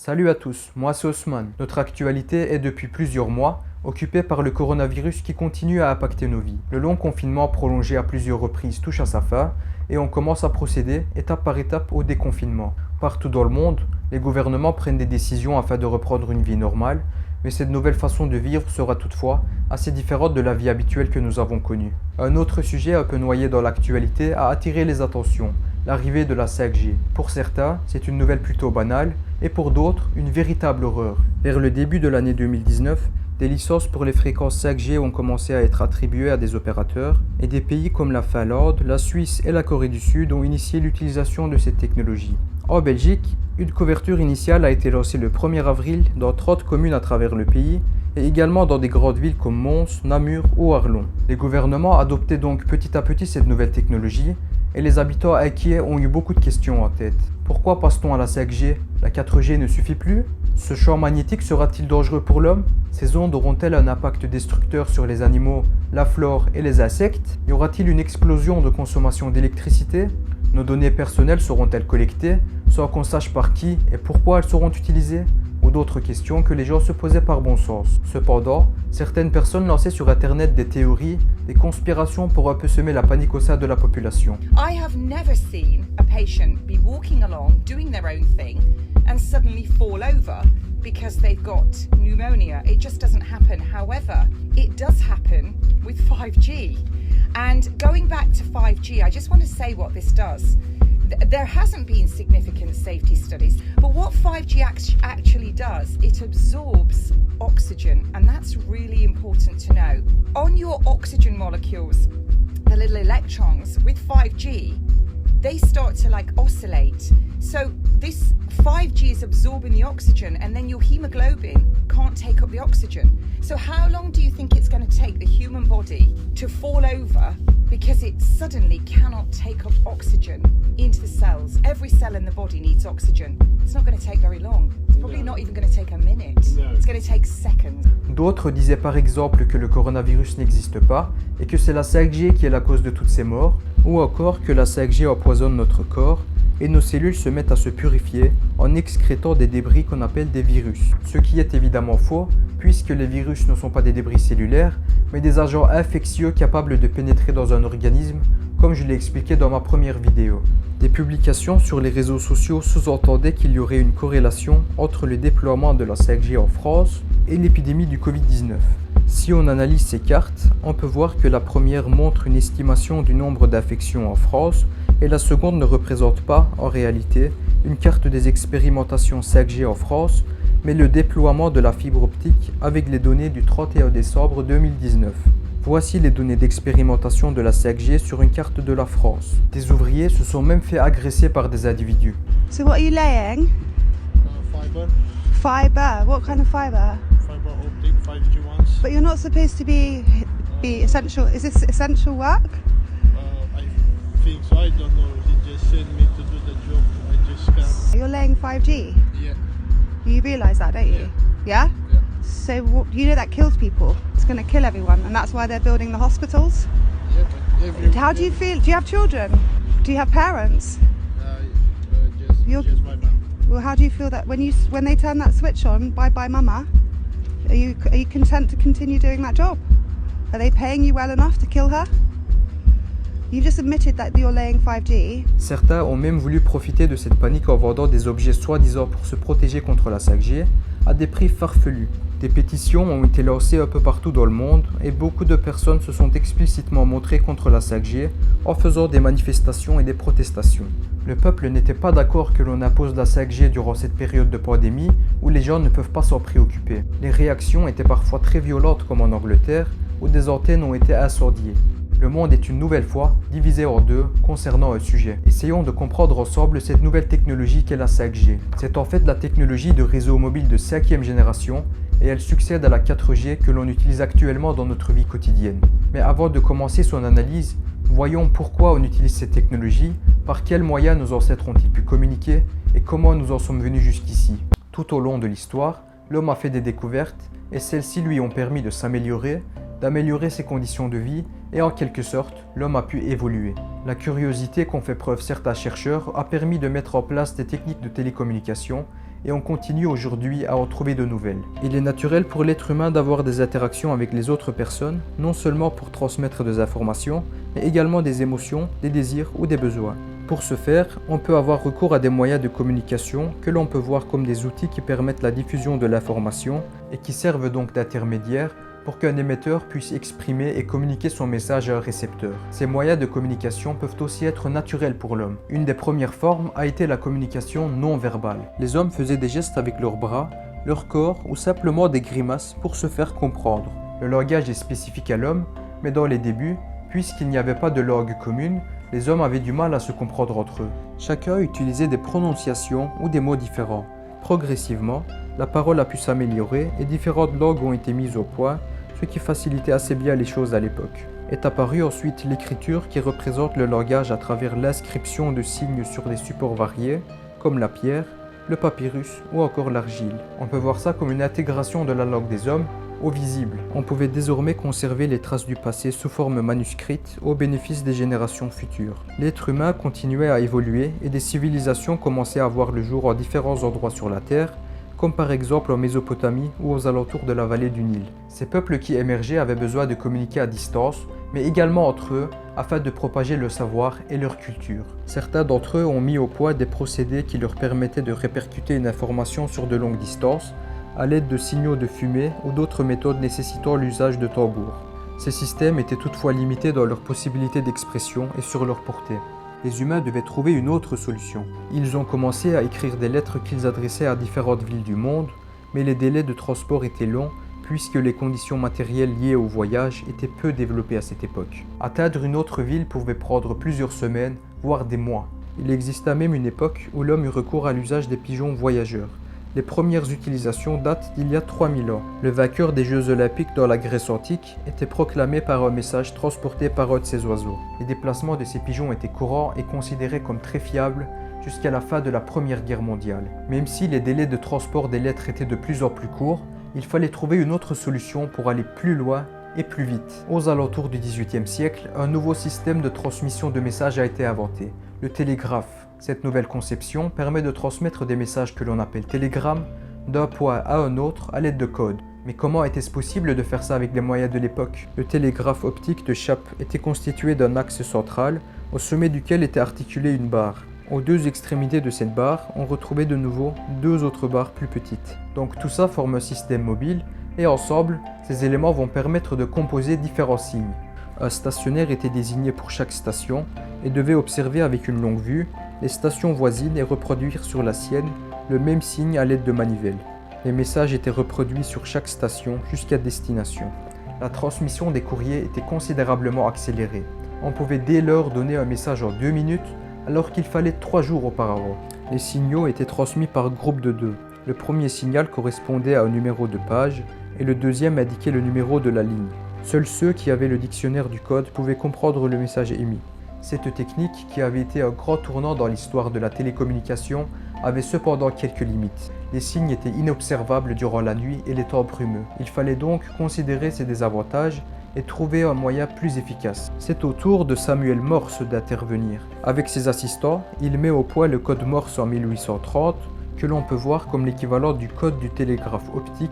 Salut à tous, moi c'est Osman. Notre actualité est depuis plusieurs mois occupée par le coronavirus qui continue à impacter nos vies. Le long confinement prolongé à plusieurs reprises touche à sa fin et on commence à procéder étape par étape au déconfinement. Partout dans le monde, les gouvernements prennent des décisions afin de reprendre une vie normale, mais cette nouvelle façon de vivre sera toutefois assez différente de la vie habituelle que nous avons connue. Un autre sujet un peu noyé dans l'actualité a attiré les attentions, l'arrivée de la 5G. Pour certains, c'est une nouvelle plutôt banale, et pour d'autres, une véritable horreur. Vers le début de l'année 2019, des licences pour les fréquences 5G ont commencé à être attribuées à des opérateurs, et des pays comme la Finlande, la Suisse et la Corée du Sud ont initié l'utilisation de cette technologie. En Belgique, une couverture initiale a été lancée le 1er avril dans 30 communes à travers le pays, et également dans des grandes villes comme Mons, Namur ou Arlon. Les gouvernements adoptaient donc petit à petit cette nouvelle technologie, et les habitants inquiets ont eu beaucoup de questions en tête. Pourquoi passe-t-on à la 5G? La 4G ne suffit plus? Ce champ magnétique sera-t-il dangereux pour l'homme? Ces ondes auront-elles un impact destructeur sur les animaux, la flore et les insectes? Y aura-t-il une explosion de consommation d'électricité? Nos données personnelles seront-elles collectées, sans qu'on sache par qui et pourquoi elles seront utilisées? Ou d'autres questions que les gens se posaient par bon sens. Cependant, certaines personnes lançaient sur internet des théories, des conspirations pour un peu semer la panique au sein de la population. I have never seen a patient be walking along doing their own thing and suddenly fall over because they've got pneumonia. It just doesn't happen. However, it does happen with 5G. And going back to 5G, I just want to say what this does. There hasn't been significant safety studies, but what 5G actually does, it absorbs oxygen, and that's really important to know. On your oxygen molecules, the little electrons, with 5G, they start to oscillate. So this 5G is absorbing the oxygen, and then your hemoglobin can't take up the oxygen. So how long do you think it's going to take the human body to fall over because it suddenly cannot take up oxygen into the cells? Every cell in the body needs oxygen. It's not going to take very long. It's probably not even going to take a minute. It's going to take seconds. D'autres disaient par exemple que le coronavirus n'existe pas et que c'est la 5G qui est la cause de toutes ces morts, ou encore que la 5G empoisonne notre corps et nos cellules se mettent à se purifier en excrétant des débris qu'on appelle des virus. Ce qui est évidemment faux, puisque les virus ne sont pas des débris cellulaires, mais des agents infectieux capables de pénétrer dans un organisme, comme je l'ai expliqué dans ma première vidéo. Des publications sur les réseaux sociaux sous-entendaient qu'il y aurait une corrélation entre le déploiement de la 5G en France et l'épidémie du Covid-19. Si on analyse ces cartes, on peut voir que la première montre une estimation du nombre d'infections en France et la seconde ne représente pas, en réalité, une carte des expérimentations 5G en France, mais le déploiement de la fibre optique avec les données du 31 décembre 2019. Voici les données d'expérimentation de la 5G sur une carte de la France. Des ouvriers se sont même fait agresser par des individus. So what are you laying? Fiber. Fiber. What kind of fiber? Fiber optic 5G ones. But you're not supposed to be essential. Is this essential work? I think so. I don't know. He just sent me to do the job. I just can't. You're laying 5G. Yeah. You realise that, don't you? Yeah. Yeah. So you know that kills people. It's going to kill everyone, and that's why they're building the hospitals. Yeah, but every. How do you feel? Do you have children? Do you have parents? You're- Just my mom. Well, how do you feel that when they turn that switch on? Bye bye, mama. Are you content to continue doing that job? Are they paying you well enough to kill her? You've just admitted that you're laying 5G. Certains ont même voulu profiter de cette panique en vendant des objets soi-disant pour se protéger contre la 5G à des prix farfelus. Des pétitions ont été lancées un peu partout dans le monde et beaucoup de personnes se sont explicitement montrées contre la 5G en faisant des manifestations et des protestations. Le peuple n'était pas d'accord que l'on impose la 5G durant cette période de pandémie où les gens ne peuvent pas s'en préoccuper. Les réactions étaient parfois très violentes comme en Angleterre où des antennes ont été incendiées. Le monde est une nouvelle fois divisé en deux concernant un sujet. Essayons de comprendre ensemble cette nouvelle technologie qu'est la 5G. C'est en fait la technologie de réseau mobile de 5e génération et elle succède à la 4G que l'on utilise actuellement dans notre vie quotidienne. Mais avant de commencer son analyse, voyons pourquoi on utilise cette technologie, par quels moyens nos ancêtres ont-ils pu communiquer et comment nous en sommes venus jusqu'ici. Tout au long de l'histoire, l'homme a fait des découvertes et celles-ci lui ont permis de s'améliorer, d'améliorer ses conditions de vie et en quelque sorte, l'homme a pu évoluer. La curiosité qu'ont fait preuve certains chercheurs a permis de mettre en place des techniques de télécommunication et on continue aujourd'hui à en trouver de nouvelles. Il est naturel pour l'être humain d'avoir des interactions avec les autres personnes, non seulement pour transmettre des informations, mais également des émotions, des désirs ou des besoins. Pour ce faire, on peut avoir recours à des moyens de communication que l'on peut voir comme des outils qui permettent la diffusion de l'information et qui servent donc d'intermédiaire pour qu'un émetteur puisse exprimer et communiquer son message à un récepteur. Ces moyens de communication peuvent aussi être naturels pour l'homme. Une des premières formes a été la communication non verbale. Les hommes faisaient des gestes avec leurs bras, leur corps ou simplement des grimaces pour se faire comprendre. Le langage est spécifique à l'homme, mais dans les débuts, puisqu'il n'y avait pas de langue commune, les hommes avaient du mal à se comprendre entre eux. Chacun utilisait des prononciations ou des mots différents. Progressivement, la parole a pu s'améliorer et différentes langues ont été mises au point, ce qui facilitait assez bien les choses à l'époque. Est apparue ensuite l'écriture qui représente le langage à travers l'inscription de signes sur des supports variés, comme la pierre, le papyrus ou encore l'argile. On peut voir ça comme une intégration de la langue des hommes au visible. On pouvait désormais conserver les traces du passé sous forme manuscrite au bénéfice des générations futures. L'être humain continuait à évoluer et des civilisations commençaient à voir le jour en différents endroits sur la Terre, comme par exemple en Mésopotamie ou aux alentours de la vallée du Nil. Ces peuples qui émergeaient avaient besoin de communiquer à distance, mais également entre eux, afin de propager le savoir et leur culture. Certains d'entre eux ont mis au point des procédés qui leur permettaient de répercuter une information sur de longues distances, à l'aide de signaux de fumée ou d'autres méthodes nécessitant l'usage de tambours. Ces systèmes étaient toutefois limités dans leurs possibilités d'expression et sur leur portée. Les humains devaient trouver une autre solution. Ils ont commencé à écrire des lettres qu'ils adressaient à différentes villes du monde, mais les délais de transport étaient longs puisque les conditions matérielles liées au voyage étaient peu développées à cette époque. Atteindre une autre ville pouvait prendre plusieurs semaines, voire des mois. Il exista même une époque où l'homme eut recours à l'usage des pigeons voyageurs. Les premières utilisations datent d'il y a 3000 ans. Le vainqueur des Jeux Olympiques dans la Grèce antique était proclamé par un message transporté par un de ces oiseaux. Les déplacements de ces pigeons étaient courants et considérés comme très fiables jusqu'à la fin de la Première Guerre mondiale. Même si les délais de transport des lettres étaient de plus en plus courts, il fallait trouver une autre solution pour aller plus loin et plus vite. Aux alentours du XVIIIe siècle, un nouveau système de transmission de messages a été inventé, le télégraphe. Cette nouvelle conception permet de transmettre des messages que l'on appelle télégrammes d'un point à un autre à l'aide de codes. Mais comment était-ce possible de faire ça avec les moyens de l'époque? Le télégraphe optique de Chappe était constitué d'un axe central, au sommet duquel était articulée une barre. Aux deux extrémités de cette barre, on retrouvait de nouveau deux autres barres plus petites. Donc tout ça forme un système mobile, et ensemble, ces éléments vont permettre de composer différents signes. Un stationnaire était désigné pour chaque station et devait observer avec une longue vue les stations voisines et reproduire sur la sienne le même signe à l'aide de manivelles. Les messages étaient reproduits sur chaque station jusqu'à destination. La transmission des courriers était considérablement accélérée. On pouvait dès lors donner un message en 2 minutes alors qu'il fallait 3 jours auparavant. Les signaux étaient transmis par groupe de 2. Le premier signal correspondait à un numéro de page et le deuxième indiquait le numéro de la ligne. Seuls ceux qui avaient le dictionnaire du code pouvaient comprendre le message émis. Cette technique, qui avait été un grand tournant dans l'histoire de la télécommunication, avait cependant quelques limites. Les signes étaient inobservables durant la nuit et les temps brumeux. Il fallait donc considérer ces désavantages et trouver un moyen plus efficace. C'est au tour de Samuel Morse d'intervenir. Avec ses assistants, il met au point le code Morse en 1830, que l'on peut voir comme l'équivalent du code du télégraphe optique,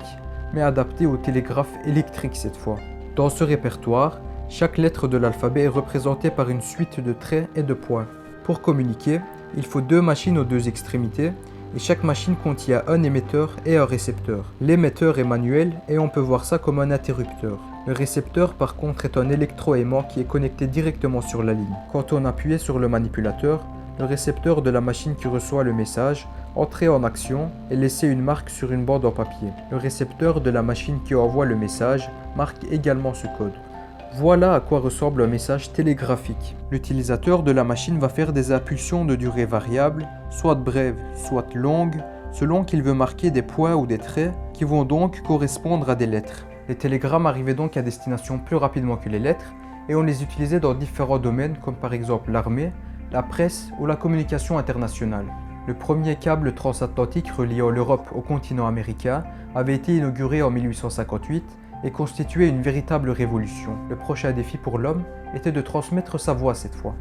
mais adapté au télégraphe électrique cette fois. Dans ce répertoire, chaque lettre de l'alphabet est représentée par une suite de traits et de points. Pour communiquer, il faut 2 machines aux 2 extrémités et chaque machine contient un émetteur et un récepteur. L'émetteur est manuel et on peut voir ça comme un interrupteur. Le récepteur par contre est un électroaimant qui est connecté directement sur la ligne. Quand on appuyait sur le manipulateur, le récepteur de la machine qui reçoit le message entrait en action et laissait une marque sur une bande en papier. Le récepteur de la machine qui envoie le message marque également ce code. Voilà à quoi ressemble un message télégraphique. L'utilisateur de la machine va faire des impulsions de durée variable, soit brèves, soit longues, selon qu'il veut marquer des points ou des traits qui vont donc correspondre à des lettres. Les télégrammes arrivaient donc à destination plus rapidement que les lettres et on les utilisait dans différents domaines comme par exemple l'armée, la presse ou la communication internationale. Le premier câble transatlantique reliant l'Europe au continent américain avait été inauguré en 1858 et constituait une véritable révolution. Le prochain défi pour l'homme était de transmettre sa voix cette fois.